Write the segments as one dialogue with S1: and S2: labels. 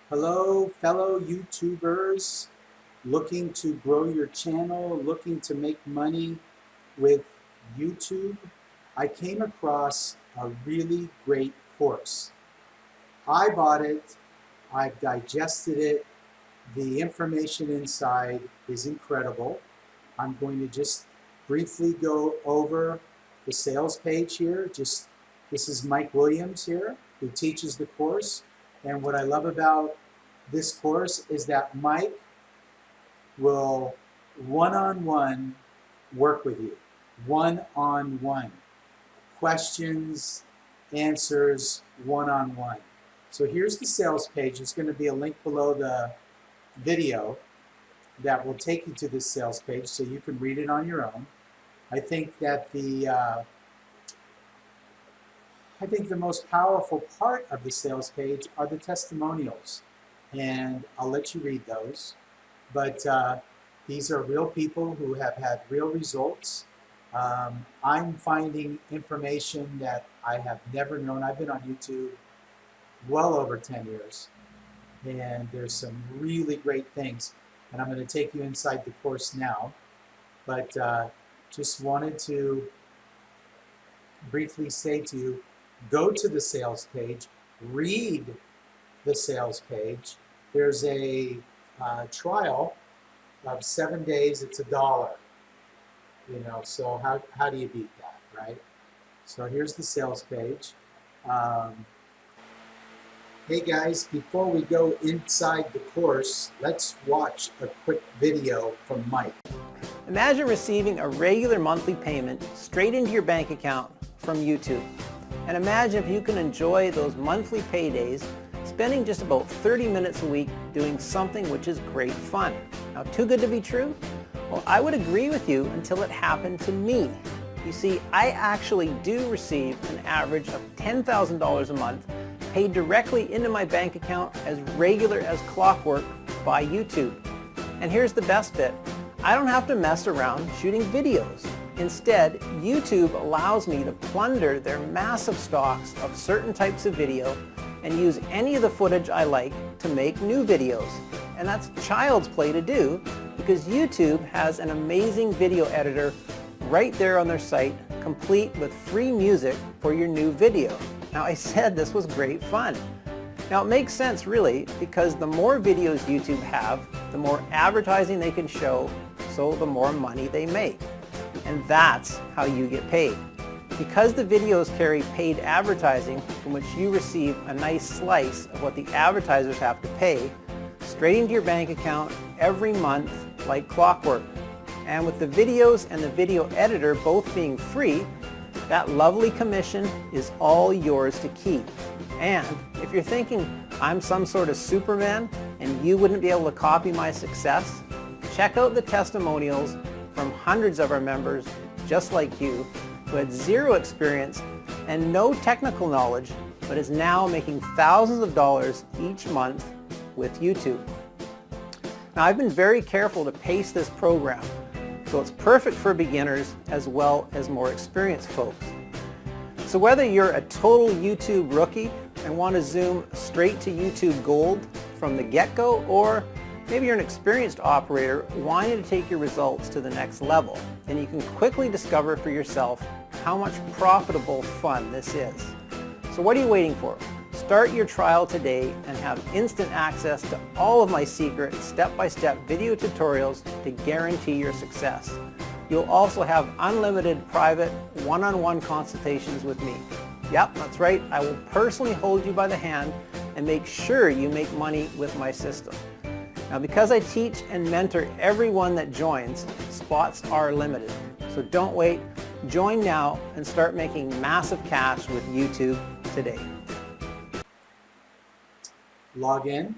S1: Hello, fellow YouTubers looking to grow your channel, looking to make money with YouTube. I came across a really great course. I bought it, I've digested it, the information inside is incredible. I'm going to just briefly go over the sales page here. This is Mike Williams here, who teaches the course. And what I love about this course is that Mike will one-on-one work with you. One-on-one. Questions, answers, one-on-one. So here's the sales page. There's going to be a link below the video that will take you to this sales page so you can read it on your own. I think that the most powerful part of the sales page are the testimonials, and I'll let you read those. But these are real people who have had real results. I'm finding information that I have never known. I've been on YouTube well over 10 years, and there's some really great things. And I'm going to take you inside the course now, but just wanted to briefly say to you, go to the sales page, read the sales page. There's a trial of 7 days. It's $1. You know, so how do you beat that, right? So here's the sales page. Hey guys, before we go inside the course, let's watch a quick video from Mike.
S2: Imagine receiving a regular monthly payment straight into your bank account from YouTube. And imagine if you can enjoy those monthly paydays spending just about 30 minutes a week doing something which is great fun. Now, too good to be true? Well, I would agree with you until it happened to me. You see, I actually do receive an average of $10,000 a month paid directly into my bank account as regular as clockwork by YouTube. And here's the best bit. I don't have to mess around shooting videos. Instead, YouTube allows me to plunder their massive stocks of certain types of video and use any of the footage I like to make new videos. And that's child's play to do because YouTube has an amazing video editor right there on their site, complete with free music for your new video. Now, I said this was great fun. Now, it makes sense really because the more videos YouTube have, the more advertising they can show, so the more money they make. And that's how you get paid. Because the videos carry paid advertising from which you receive a nice slice of what the advertisers have to pay, straight into your bank account every month like clockwork. And with the videos and the video editor both being free, that lovely commission is all yours to keep. And if you're thinking I'm some sort of Superman and you wouldn't be able to copy my success, check out the testimonials from hundreds of our members just like you who had zero experience and no technical knowledge but is now making thousands of dollars each month with YouTube. Now, I've been very careful to pace this program so it's perfect for beginners as well as more experienced folks. So whether you're a total YouTube rookie and want to zoom straight to YouTube Gold from the get-go, or maybe you're an experienced operator wanting to take your results to the next level, then you can quickly discover for yourself how much profitable fun this is. So what are you waiting for? Start your trial today and have instant access to all of my secret step-by-step video tutorials to guarantee your success. You'll also have unlimited private one-on-one consultations with me. Yep, that's right. I will personally hold you by the hand and make sure you make money with my system. Now, because I teach and mentor everyone that joins, spots are limited. So don't wait. Join now and start making massive cash with YouTube today.
S1: Log in.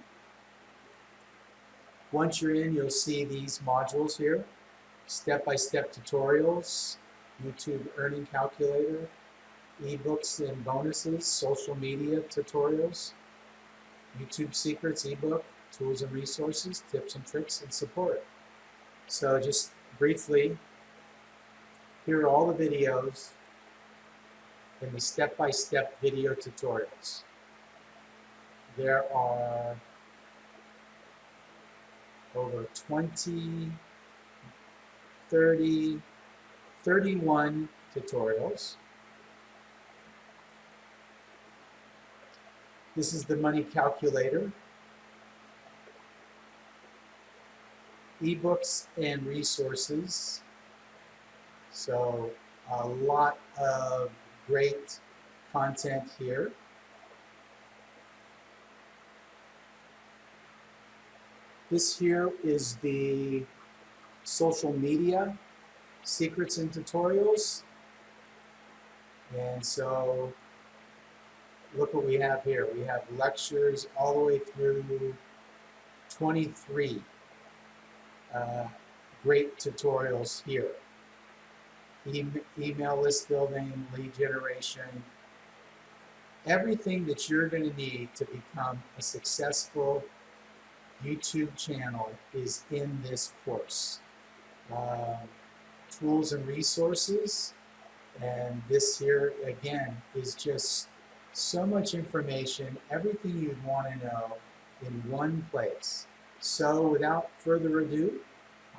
S1: Once you're in, you'll see these modules here. Step-by-step tutorials, YouTube earning calculator, ebooks and bonuses, social media tutorials, YouTube secrets ebook, tools and resources, tips and tricks, and support. So just briefly, here are all the videos in the step-by-step video tutorials. There are over 20, 30, 31 tutorials. This is the money calculator. Ebooks and resources. So a lot of great content here. This here is the social media secrets and tutorials. And so look what we have here. We have lectures all the way through 23 great tutorials here. Email list building, lead generation, everything that you're going to need to become a successful YouTube channel is in this course. Tools and resources, and this here again is just so much information, everything you'd want to know in one place. So without further ado,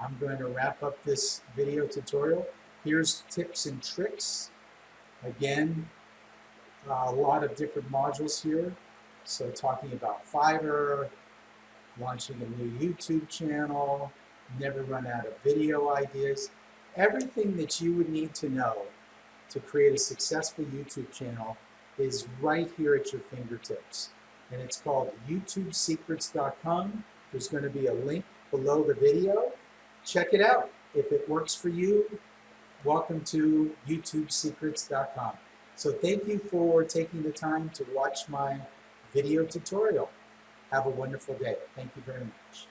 S1: I'm going to wrap up this video tutorial. Here's tips and tricks. Again, a lot of different modules here. So talking about Fiverr, launching a new YouTube channel, never run out of video ideas. Everything that you would need to know to create a successful YouTube channel is right here at your fingertips. And it's called youtubesecrets.com. There's going to be a link below the video. Check it out. If it works for you, welcome to youtubesecrets.com. So thank you for taking the time to watch my video tutorial. Have a wonderful day. Thank you very much.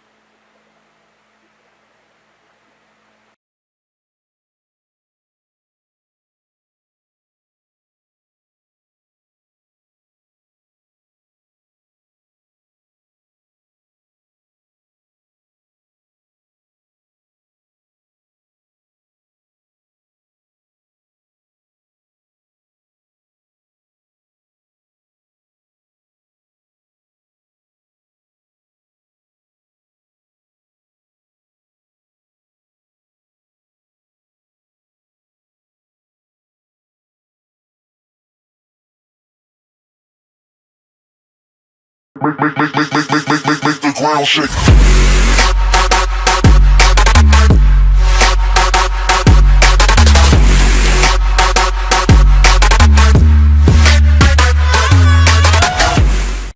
S3: Make the ground shake.